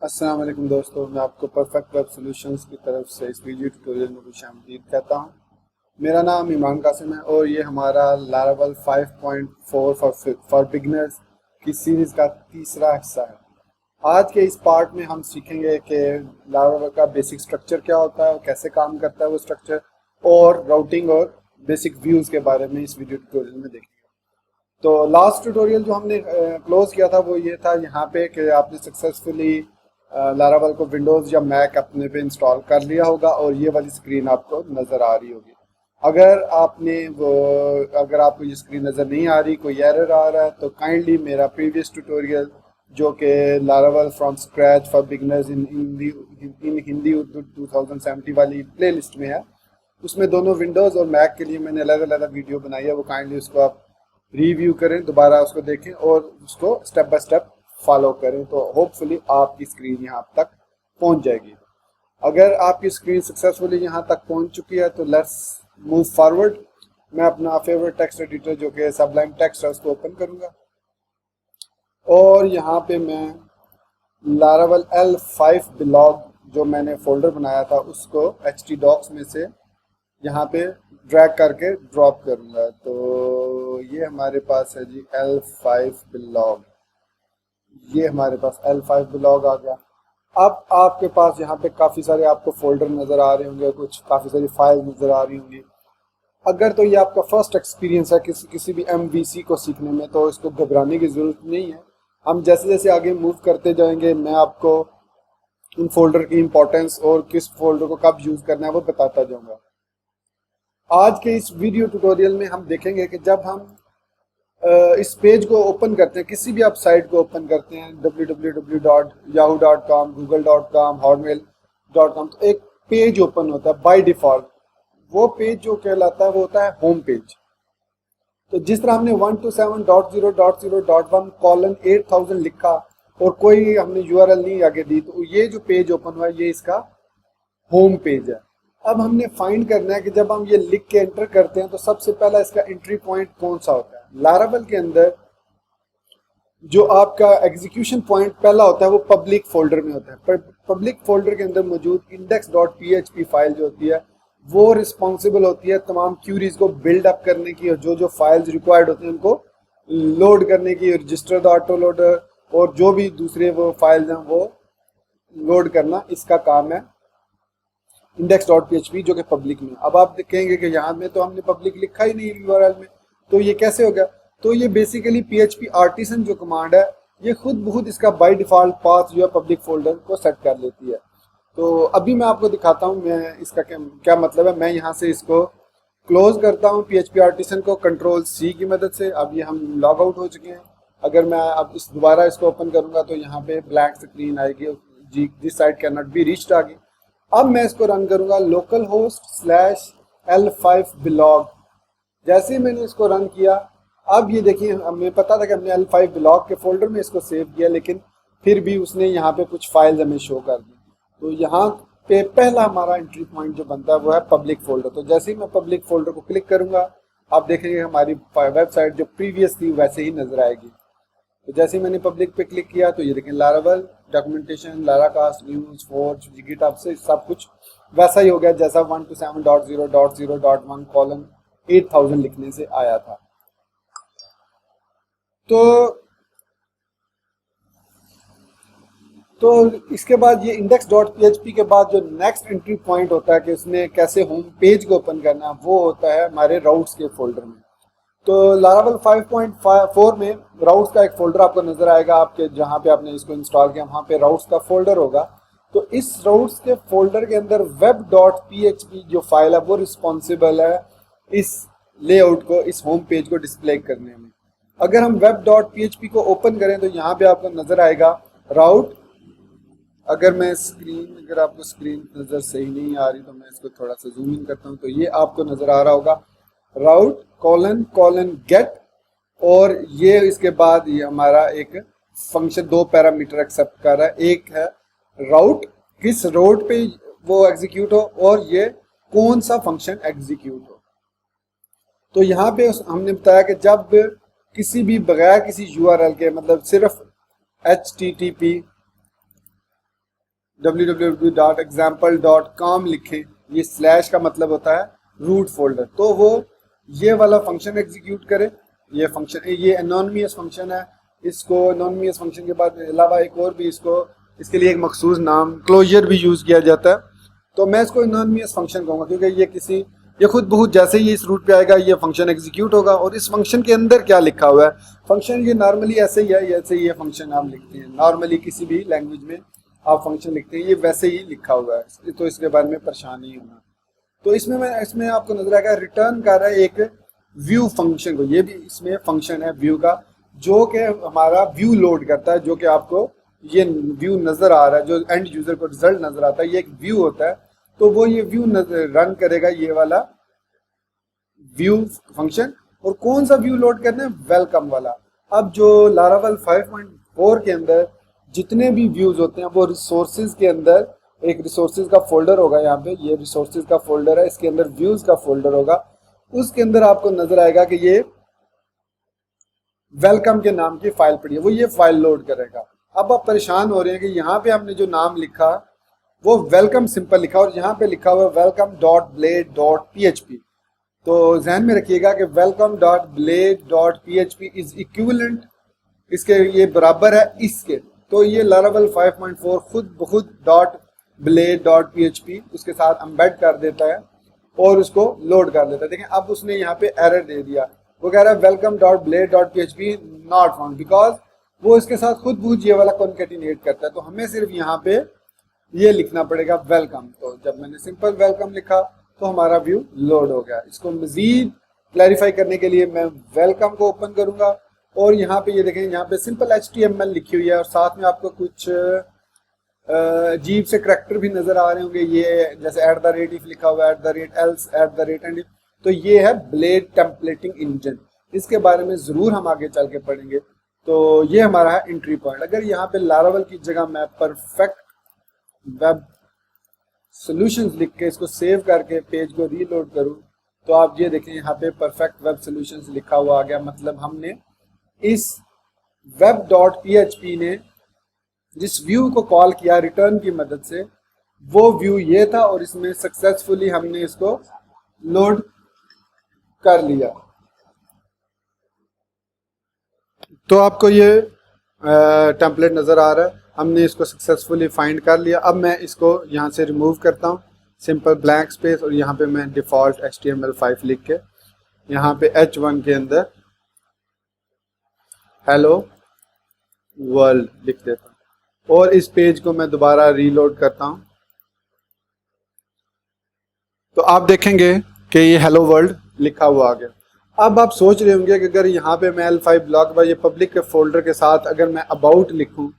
अस्सलाम वालेकुम दोस्तों, मैं आपको परफेक्ट वेब सॉल्यूशंस की तरफ से इस वीडियो ट्यूटोरियल में खुशामदीद कहता हूं। मेरा नाम ईमान कासिम है और ये हमारा लारावल 5.4 फॉर बिगनर्स की सीरीज़ का तीसरा हिस्सा है। आज के इस पार्ट में हम सीखेंगे कि लारावल का बेसिक स्ट्रक्चर क्या होता है और कैसे काम करता है वो स्ट्रक्चर, और राउटिंग और बेसिक व्यूज़ के बारे में इस वीडियो ट्यूटोरियल में देखेंगे। तो लास्ट ट्यूटोरियल जो हमने क्लोज किया था वो ये था यहाँ पे कि आपने सक्सेसफुली लारावल को विंडोज़ या मैक अपने पे इंस्टॉल कर लिया होगा और ये वाली स्क्रीन आपको नज़र आ रही होगी। अगर आपको ये स्क्रीन नज़र नहीं आ रही, कोई एरर आ रहा है, तो काइंडली मेरा प्रीवियस ट्यूटोरियल जो कि Laravel from scratch for beginners इन हिंदी उर्दू 2070 वाली प्ले लिस्ट में है, उसमें दोनों विंडोज़ और मैक के लिए मैंने अलग अलग वीडियो बनाई है। वो काइंडली उसको आप रिव्यू करें, दोबारा उसको देखें और उसको स्टेप बाय स्टेप फॉलो करें, तो होपफुली आपकी स्क्रीन यहाँ तक पहुँच जाएगी। अगर आपकी स्क्रीन सक्सेसफुली यहाँ तक पहुँच चुकी है तो लेट्स मूव फॉरवर्ड। मैं अपना फेवरेट टेक्स्ट एडिटर जो कि सबलाइम टेक्स्ट है उसको ओपन करूँगा और यहाँ पे मैं लारावल L5 ब्लॉग जो मैंने फोल्डर बनाया था उसको htdocs में से यहाँ पे ड्रैग करके ड्रॉप करूँगा। तो ये हमारे पास है जी L5 ब्लॉग, ये हमारे पास L5 ब्लॉग आ गया। अब आपके पास यहाँ पे काफ़ी सारे आपको फोल्डर नज़र आ रहे होंगे, कुछ काफ़ी सारी फाइल नज़र आ रही होंगी। अगर तो ये आपका फर्स्ट एक्सपीरियंस है किसी भी MVC को सीखने में, तो इसको घबराने की ज़रूरत नहीं है। हम जैसे जैसे आगे मूव करते जाएंगे मैं आपको उन फोल्डर की इंपॉर्टेंस और किस फोल्डर को कब यूज़ करना है वो बताता जाऊँगा। आज के इस वीडियो ट्यूटोरियल में हम देखेंगे कि जब हम इस पेज को ओपन करते हैं, किसी भी आप साइट को ओपन करते हैं www.yahoo.com, google.com, hotmail.com, तो एक पेज ओपन होता है बाय डिफ़ॉल्ट। वो पेज जो कहलाता है वो होता है होम पेज। तो जिस तरह हमने 127.0.0.1:8000 लिखा और कोई हमने URL नहीं आगे दी, तो ये जो पेज ओपन हुआ ये इसका होम पेज है। अब हमने फाइंड करना है कि जब हम ये लिख के एंटर करते हैं तो सबसे पहला इसका एंट्री पॉइंट कौन सा होता है। लारावल के अंदर जो आपका एग्जीक्यूशन पॉइंट पहला होता है वो पब्लिक फोल्डर में होता है। पर पब्लिक फोल्डर के अंदर मौजूद index.php फाइल जो होती है वो रिस्पॉन्सिबल होती है तमाम क्यूरीज को बिल्ड अप करने की और जो फाइल्स रिक्वायर्ड होती हैं उनको लोड करने की, रजिस्टर ऑटो लोडर और जो भी दूसरे वो फाइल्स हैं वो लोड करना, इसका काम है index.php जो कि पब्लिक में। अब आप कहेंगे कि यहाँ में तो हमने पब्लिक लिखा ही नहीं URL में, तो ये कैसे हो गया। तो ये बेसिकली PHP आर्टिसन जो कमांड है ये खुद बहुत इसका बाय डिफ़ॉल्ट पाथ जो है पब्लिक फोल्डर को सेट कर लेती है। तो अभी मैं आपको दिखाता हूँ मैं इसका क्या मतलब है। मैं यहाँ से इसको क्लोज करता हूँ PHP आर्टिसन को Ctrl+C की मदद से। अब ये हम लॉग आउट हो चुके हैं। अगर मैं अब दोबारा इसको ओपन करूँगा तो यहाँ पे ब्लैंक स्क्रीन आएगी, जी this site can not be reached आ गई। अब मैं इसको रन करूँगा localhost/L5 ब्लॉग। जैसे ही मैंने इसको रन किया, अब ये देखिए हमें पता था कि हमने L5 ब्लॉग के फोल्डर में इसको सेव किया, लेकिन फिर भी उसने यहाँ पे कुछ फाइल्स हमें शो कर दी। तो यहाँ पे पहला हमारा एंट्री पॉइंट जो बनता है वो है पब्लिक फोल्डर। तो जैसे ही मैं पब्लिक फोल्डर को क्लिक करूँगा आप देखेंगे हमारी वेबसाइट जो प्रीवियस थी वैसे ही नजर आएगी। तो जैसे ही मैंने पब्लिक पे क्लिक किया तो ये देखें Laravel documentation, लाराकास्ट, news, forge, GitHub से सब कुछ वैसा ही हो गया जैसा 127.0.0.1:8000 लिखने से आया था। तो इसके बाद ये index.php के बाद जो नेक्स्ट एंट्री पॉइंट होता है कि उसने कैसे होम पेज को ओपन करना है वो होता है हमारे राउट्स के फोल्डर में। तो लारावल 5.4 में राउट्स का एक फोल्डर आपको नजर आएगा, आपके जहाँ पे आपने इसको इंस्टॉल किया वहाँ पे राउट्स का फोल्डर होगा। तो इस राउट्स के फोल्डर के अंदर web.php जो फाइल है वो रिस्पॉन्सिबल है इस लेआउट को, इस होम पेज को डिस्प्ले करने में। अगर हम web.php को ओपन करें तो यहाँ पे आपको नजर आएगा राउट। अगर आपको स्क्रीन नज़र सही नहीं आ रही तो मैं इसको थोड़ा सा जूम इन करता हूँ, तो ये आपको नज़र आ रहा होगा route::get, और ये इसके बाद ये हमारा एक फंक्शन 2 पैरामीटर एक्सेप्ट कर रहा है। एक है राउट, किस रोड पे वो एग्जीक्यूट हो, और ये कौन सा फंक्शन एग्जीक्यूट हो। तो यहाँ पे हमने बताया कि जब किसी भी बगैर किसी URL के, मतलब सिर्फ HTTP www.example.com लिखें, ये स्लैश का मतलब होता है रूट फोल्डर, तो वो ये वाला फंक्शन एग्जीक्यूट करे। ये फंक्शन, ये एनोनिमस फंक्शन है, इसको एनोनिमस फंक्शन के बाद अलावा एक और भी इसके लिए एक मखसूस नाम क्लोजर भी यूज़ किया जाता है। तो मैं इसको एनोनिमस फंक्शन कहूँगा क्योंकि ये खुद बहुत जैसे ही इस रूट पे आएगा ये फंक्शन एग्जीक्यूट होगा। और इस फंक्शन के अंदर क्या लिखा हुआ है, फंक्शन ये नॉर्मली ऐसे ही है, ऐसे ही ये फंक्शन आप लिखते हैं नॉर्मली किसी भी लैंग्वेज में आप फंक्शन लिखते हैं, ये वैसे ही लिखा हुआ है, तो इसके बारे में परेशान नहीं होना। तो इसमें आपको नजर आएगा रिटर्न कर रहा है एक व्यू फंक्शन को, ये भी इसमें फंक्शन है व्यू का, जो कि हमारा व्यू लोड करता है, जो कि आपको ये व्यू नजर आ रहा है, जो एंड यूजर को रिजल्ट नजर आता है, ये एक व्यू होता है। तो वो ये व्यू रन करेगा, ये वाला व्यू फंक्शन। और कौन सा व्यू लोड करना है, वेलकम वाला। अब जो लारावेल 5.4 के अंदर जितने भी व्यूज होते हैं वो रिसोर्सेज के अंदर एक रिसोर्सेज का फोल्डर होगा, यहाँ पे ये रिसोर्सेज का फोल्डर है, इसके अंदर व्यूज का फोल्डर होगा, उसके अंदर आपको नजर आएगा कि ये वेलकम के नाम की फाइल पड़ी है, वो ये फाइल लोड करेगा। अब आप परेशान हो रहे हैं कि यहाँ पे हमने जो नाम लिखा वो वेलकम सिंपल लिखा और यहाँ पे लिखा हुआ welcome.blade.php। तो ध्यान में रखिएगा कि welcome.blade.php इज इक्विवेलेंट, इसके ये बराबर है इसके। तो ये लारावेल 5.4 खुद ब खुद .blade.php उसके साथ एम्बेड कर देता है और उसको लोड कर देता है। देखें अब उसने यहाँ पे एरर दे दिया, वो कह रहा है welcome.blade.php नॉट फाउंड, बिकॉज वो इसके साथ खुद बहुत ये वाला कॉन्केटिनेट करता है। तो हमें सिर्फ यहाँ पे ये लिखना पड़ेगा वेलकम। तो जब मैंने सिंपल वेलकम लिखा तो हमारा व्यू लोड हो गया। इसको मजीद क्लैरिफाई करने के लिए मैं वेलकम को ओपन करूंगा और यहाँ पे ये देखें, यहाँ पे सिंपल HTML लिखी हुई है और साथ में आपको कुछ अजीब से करैक्टर भी नजर आ रहे होंगे, ये जैसे @ लिखा हुआ है, @else, @and। तो ये है ब्लेड टेम्पलेटिंग इंजन, इसके बारे में जरूर हम आगे चल के पढ़ेंगे। तो ये हमारा है एंट्री पॉइंट। अगर यहाँ पे लारावेल की जगह मैं परफेक्ट वेब सॉल्यूशंस लिख के इसको सेव करके पेज को रीलोड करूं तो आप ये देखें यहाँ पे परफेक्ट वेब सॉल्यूशंस लिखा हुआ आ गया। मतलब हमने इस web.php ने जिस व्यू को कॉल किया रिटर्न की मदद से, वो व्यू ये था और इसमें सक्सेसफुली हमने इसको लोड कर लिया। तो आपको ये टेम्पलेट नजर आ रहा है, हमने इसको सक्सेसफुली फाइंड कर लिया। अब मैं इसको यहाँ से रिमूव करता हूँ, सिंपल ब्लैंक स्पेस, और यहाँ पे मैं डिफ़ॉल्ट HTML5 लिख के यहाँ पे H1 के अंदर हेलो वर्ल्ड लिख देता हूँ और इस पेज को मैं दोबारा रीलोड करता हूँ। तो आप देखेंगे कि ये हेलो वर्ल्ड लिखा हुआ आ गया। अब आप सोच रहे होंगे कि अगर यहाँ पे मैं L5 ब्लॉक पर ये पब्लिक के फोल्डर के साथ अगर मैं अबाउट लिखूँ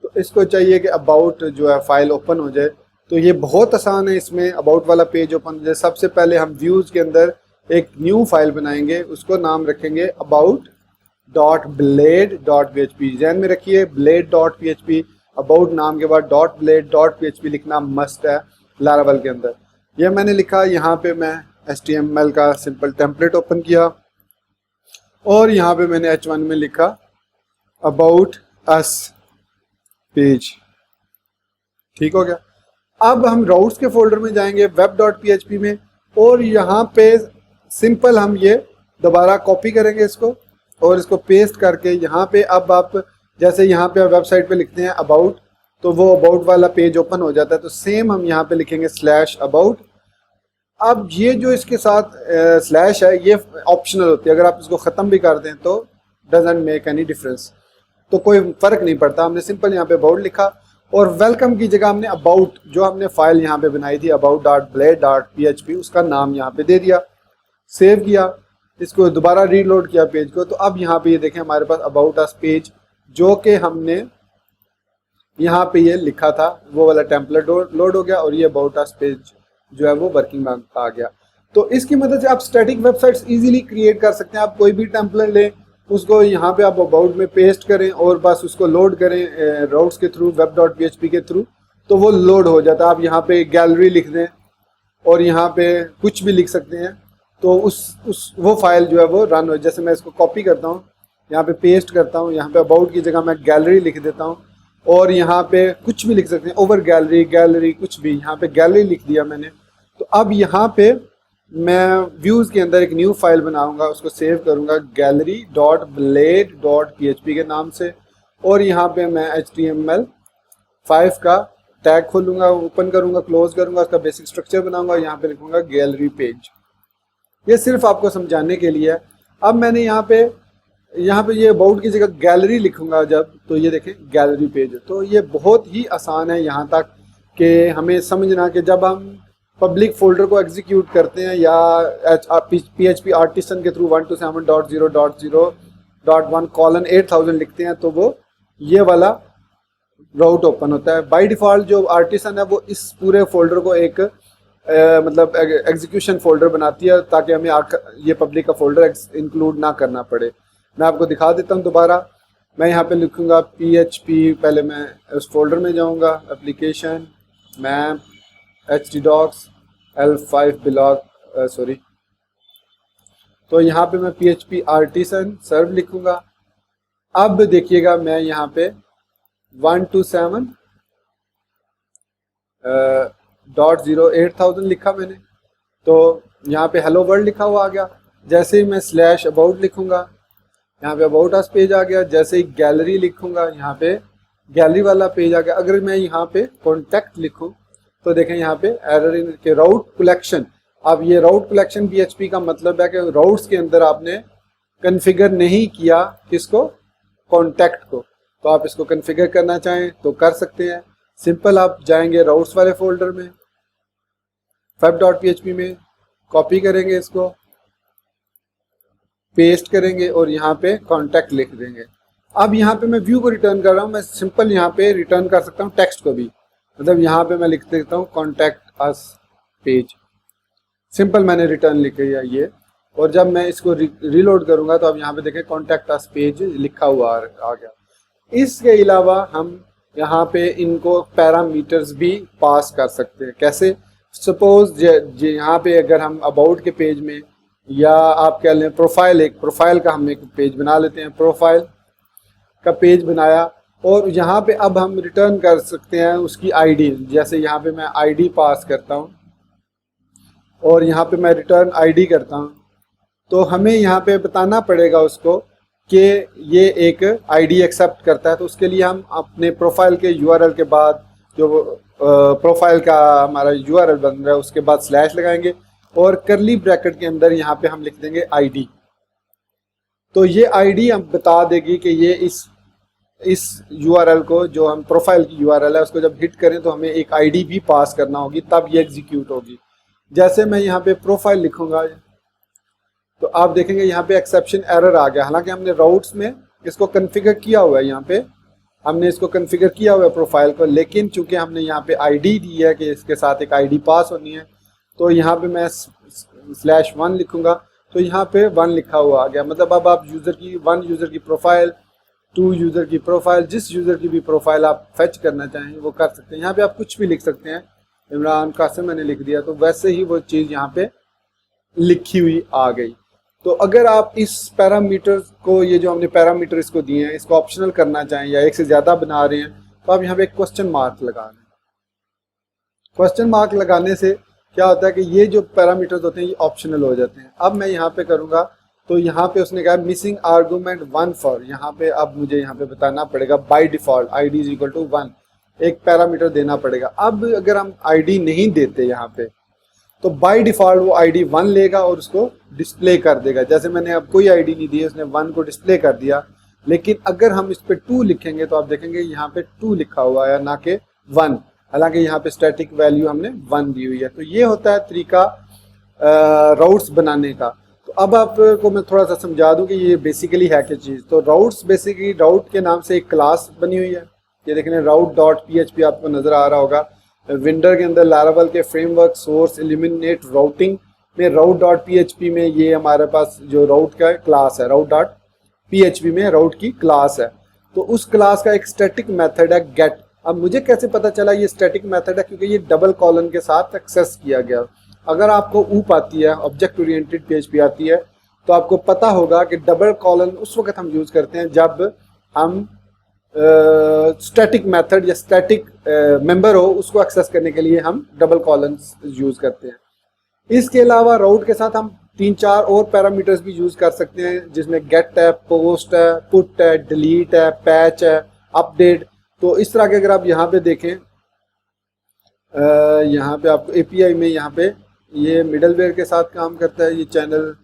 तो इसको चाहिए कि अबाउट जो है फाइल ओपन हो जाए। तो ये बहुत आसान है, इसमें अबाउट वाला पेज ओपन हो जाए। सबसे पहले हम व्यूज़ के अंदर एक न्यू फाइल बनाएंगे, उसको नाम रखेंगे about.blade.php। ध्यान में रखिए blade.php, अबाउट नाम के बाद .blade.php लिखना मस्ट है लारावेल के अंदर। यह मैंने लिखा, यहाँ पे मैं HTML का सिंपल टेम्पलेट ओपन किया और यहाँ पे मैंने H1 में लिखा अबाउट अस पेज। ठीक हो गया। अब हम राउट्स के फोल्डर में जाएंगे web.php में और यहाँ पे सिंपल हम ये दोबारा कॉपी करेंगे इसको और इसको पेस्ट करके यहाँ पे, अब आप जैसे यहाँ पे वेबसाइट पे लिखते हैं अबाउट तो वो अबाउट वाला पेज ओपन हो जाता है। तो सेम हम यहाँ पे लिखेंगे /about। अब ये जो इसके साथ स्लैश है ये ऑप्शनल होती है, अगर आप इसको ख़त्म भी कर दें तो डजेंट मेक एनी डिफरेंस, तो कोई फ़र्क नहीं पड़ता। हमने सिंपल यहाँ पे अबाउट लिखा और वेलकम की जगह हमने अबाउट, जो हमने फाइल यहाँ पे बनाई थी about.blade.php, उसका नाम यहाँ पे दे दिया, सेव किया, इसको दोबारा रीलोड किया पेज को। तो अब यहाँ पे ये देखें हमारे पास अबाउट अस पेज जो कि हमने यहाँ पे ये लिखा था वो वाला टेम्पलेट लोड हो गया और ये अबाउट अस पेज जो है वो वर्किंग में आ गया। तो इसकी मदद से आप स्टैटिक वेबसाइट्स इजीली क्रिएट कर सकते हैं। आप कोई भी टेम्पलेट लें, उसको यहाँ पे आप अबाउट में पेस्ट करें और बस उसको लोड करें राउट्स के थ्रू, web.php के थ्रू, तो वो लोड हो जाता है। आप यहाँ पे गैलरी लिख दें और यहाँ पे कुछ भी लिख सकते हैं तो वो फाइल जो है वो रन हो। जैसे मैं इसको कॉपी करता हूँ, यहाँ पे पेस्ट करता हूँ, यहाँ पे अबाउट की जगह मैं गैलरी लिख देता हूँ और यहाँ पे कुछ भी लिख सकते हैं, ओवर गैलरी, गैलरी कुछ भी, यहाँ पे गैलरी लिख दिया मैंने। तो अब यहाँ पे मैं व्यूज़ के अंदर एक न्यू फाइल बनाऊंगा, उसको सेव करूंगा gallery.blade.php के नाम से, और यहाँ पे मैं HTML5 का टैग खोलूंगा, ओपन करूंगा, क्लोज करूंगा, उसका बेसिक स्ट्रक्चर बनाऊंगा, यहाँ पे लिखूंगा गैलरी पेज। ये सिर्फ आपको समझाने के लिए है। अब मैंने यहाँ पे ये अबाउट की जगह गैलरी लिखूंगा जब, तो ये देखें गैलरी पेज। तो ये बहुत ही आसान है यहाँ तक कि हमें समझना कि जब हम पब्लिक फोल्डर को एग्जीक्यूट करते हैं या PHP आर्टिसन के थ्रू 127.0.0.1:8000 लिखते हैं, तो वो ये वाला राउट ओपन होता है। बाय डिफ़ॉल्ट जो आर्टिसन है वो इस पूरे फोल्डर को एक मतलब एग्जीक्यूशन फोल्डर बनाती है, ताकि हमें ये पब्लिक का फोल्डर इंक्लूड ना करना पड़े। मैं आपको दिखा देता हूँ दोबारा। मैं यहाँ पे लिखूँगा PHP, पहले मैं उस फोल्डर में जाऊँगा, application, map, htdocs, L5 blog, sorry. तो यहाँ पे मैं PHP आर्टिसन सर्व लिखूँगा। अब देखिएगा मैं यहाँ पे 127.0.08000 लिखा मैंने, तो यहाँ पे हेलो वर्ल्ड लिखा हुआ आ गया। जैसे ही मैं स्लैश अबाउट लिखूँगा, यहाँ पे अबाउट अस पेज आ गया। जैसे ही गैलरी लिखूँगा, यहाँ पे गैलरी वाला पेज आ गया। अगर मैं यहाँ पे कॉन्टैक्ट लिखूँ तो देखें यहाँ पे एरर इन के राउट कलेक्शन। अब ये राउट कलेक्शन PHP का मतलब है कि राउट्स के अंदर आपने कन्फिगर नहीं किया किसको, कॉन्टैक्ट को। तो आप इसको कन्फिगर करना चाहें तो कर सकते हैं। सिंपल आप जाएंगे राउट्स वाले फोल्डर में, fab.php में कॉपी करेंगे, इसको पेस्ट करेंगे और यहाँ पे कॉन्टैक्ट लिख देंगे। अब यहाँ पे मैं व्यू को रिटर्न कर रहा हूँ, मैं सिंपल यहाँ पे रिटर्न कर सकता हूँ टेक्स्ट को भी। मतलब यहाँ पे मैं लिख देता हूँ कॉन्टैक्ट अस पेज, सिंपल मैंने रिटर्न लिख दिया ये। और जब मैं इसको रीलोड करूँगा तो अब यहाँ पे देखें कॉन्टैक्ट अस पेज लिखा हुआ आ गया। इसके अलावा हम यहाँ पे इनको पैरामीटर्स भी पास कर सकते हैं। कैसे? सपोज यहाँ पे अगर हम अबाउट के पेज में, या आप कह लें प्रोफाइल, एक प्रोफाइल का हम एक पेज बना लेते हैं, प्रोफाइल का पेज बनाया, और यहाँ पे अब हम रिटर्न कर सकते हैं उसकी आईडी। जैसे यहाँ पे मैं आईडी पास करता हूँ और यहाँ पे मैं रिटर्न आईडी करता हूँ, तो हमें यहाँ पे बताना पड़ेगा उसको कि ये एक आईडी एक्सेप्ट करता है। तो उसके लिए हम अपने प्रोफाइल के URL के बाद, जो प्रोफाइल का हमारा URL बन रहा है, उसके बाद स्लैश लगाएंगे और करली ब्रैकेट के अंदर यहाँ पे हम लिख देंगे आईडी। तो ये आईडी हम बता देगी कि ये इस URL को, जो हम प्रोफाइल की URL है, उसको जब हिट करें तो हमें एक आईडी भी पास करना होगी, तब ये एग्जीक्यूट होगी। जैसे मैं यहाँ पे प्रोफाइल लिखूंगा तो आप देखेंगे यहाँ पे एक्सेप्शन एरर आ गया। हालांकि हमने राउट्स में इसको कॉन्फ़िगर किया हुआ है, यहाँ पे हमने इसको कॉन्फ़िगर किया हुआ है प्रोफाइल को, लेकिन चूंकि हमने यहाँ पे आईडी दी है कि इसके साथ एक आईडी पास होनी है, तो यहाँ पे मैं /1 लिखूंगा तो यहाँ पे 1 लिखा हुआ आ गया। मतलब अब आप वन यूज़र की प्रोफाइल, 2 यूज़र की प्रोफाइल, जिस यूज़र की भी प्रोफाइल आप फेच करना चाहें वो कर सकते हैं। यहाँ पे आप कुछ भी लिख सकते हैं, इमरान कासिम मैंने लिख दिया, तो वैसे ही वो चीज़ यहाँ पे लिखी हुई आ गई। तो अगर आप इस पैरामीटर को, ये जो हमने पैरामीटर इसको दिए हैं, इसको ऑप्शनल करना चाहें या एक से ज़्यादा बना रहे हैं, तो आप यहाँ पे क्वेश्चन मार्क लगा लें। क्वेश्चन मार्क लगाने से क्या होता है कि ये जो पैरामीटर्स होते हैं ये ऑप्शनल हो जाते हैं। अब मैं यहाँ पे करूँगा तो यहाँ पे उसने कहा मिसिंग आर्गूमेंट 1 फॉर, यहाँ पे अब मुझे यहाँ पे बताना पड़ेगा by default ID is equal to 1, एक पैरामीटर देना पड़ेगा। अब अगर हम ID नहीं देते यहाँ पे, तो बाय डिफ़ॉल्ट वो ID 1 लेगा और उसको डिस्प्ले कर देगा। जैसे मैंने अब कोई ID नहीं दी है, उसने 1 को डिस्प्ले कर दिया। लेकिन अगर हम इस पे 2 लिखेंगे तो आप देखेंगे यहाँ पे 2 लिखा हुआ है, ना कि 1। हालांकि यहाँ पे स्टैटिक वैल्यू हमने 1 दी हुई है। तो ये होता है तरीका राउट्स बनाने का। तो अब आपको मैं थोड़ा सा समझा दूं कि ये बेसिकली है क्या चीज़। तो राउट्स बेसिकली, राउट के नाम से एक क्लास बनी हुई है, ये देखने route.php आपको नज़र आ रहा होगा। विंडर के अंदर लारावल के फ्रेमवर्क सोर्स एलिमिनेट राउटिंग में route.php में ये हमारे पास जो राउट का क्लास है, route.php में राउट की क्लास है। तो उस क्लास का एक स्टैटिक मेथड है गेट। अब मुझे कैसे पता चला ये स्टैटिक मेथड है? क्योंकि ये डबल कॉलन के साथ एक्सेस किया गया। अगर आपको ऊप आती है, ऑब्जेक्ट ओरिएंटेड PHP आती है, तो आपको पता होगा कि डबल कॉलन उस वक्त हम यूज़ करते हैं जब हम स्टैटिक मेथड या स्टैटिक मेंबर हो उसको एक्सेस करने के लिए हम डबल कॉलम्स यूज़ करते हैं। इसके अलावा राउट के साथ हम 3-4 और पैरामीटर्स भी यूज़ कर सकते हैं, जिसमें गेट है, पोस्ट है, पुट है, डिलीट है, पैच है, अपडेट। तो इस तरह के अगर आप यहाँ पे देखें, यहाँ पे आपको एपीआई में यहाँ पे ये मिडलवेयर के साथ काम करता है ये चैनल।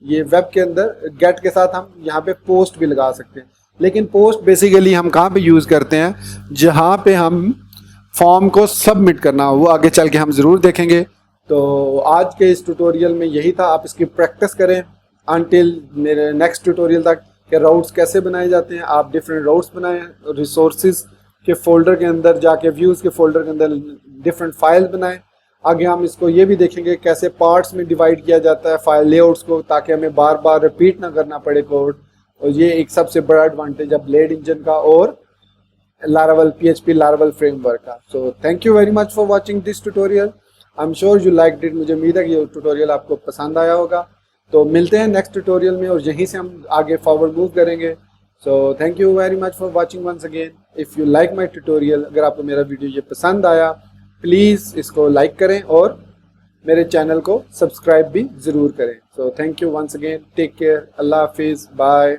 ये वेब के अंदर गेट के साथ हम यहाँ पे पोस्ट भी लगा सकते हैं, लेकिन पोस्ट बेसिकली हम कहाँ पे यूज़ करते हैं, जहाँ पे हम फॉर्म को सबमिट करना हो, वो आगे चल के हम ज़रूर देखेंगे। तो आज के इस ट्यूटोरियल में यही था, आप इसकी प्रैक्टिस करें अनटिल मेरे नेक्स्ट ट्यूटोरियल तक कि राउट्स कैसे बनाए जाते हैं। आप डिफरेंट राउट्स बनाएं, रिसोर्सेज के फोल्डर के अंदर जाके व्यूज़ के फोल्डर के अंदर डिफरेंट फाइल बनाएं। आगे हम इसको ये भी देखेंगे कैसे पार्ट्स में डिवाइड किया जाता है फाइल लेआउट्स को, ताकि हमें बार बार रिपीट ना करना पड़े कोड। और ये एक सबसे बड़ा एडवांटेज है ब्लेड इंजन का और लारावेल PHP लारावेल फ्रेमवर्क का। सो thank you very much for watching this tutorial. I am sure you liked it. मुझे उम्मीद है कि ये ट्यूटोरियल आपको पसंद आया होगा। तो मिलते हैं नेक्स्ट ट्यूटोरियल में और यहीं से हम आगे फॉरवर्ड मूव करेंगे। So thank you very much for watching once again. If you like my tutorial, अगर आपको मेरा वीडियो ये पसंद आया प्लीज़ इसको लाइक करें और मेरे चैनल को सब्सक्राइब भी ज़रूर करें। So thank you once again, take care, Allah हाफिज़, बाय।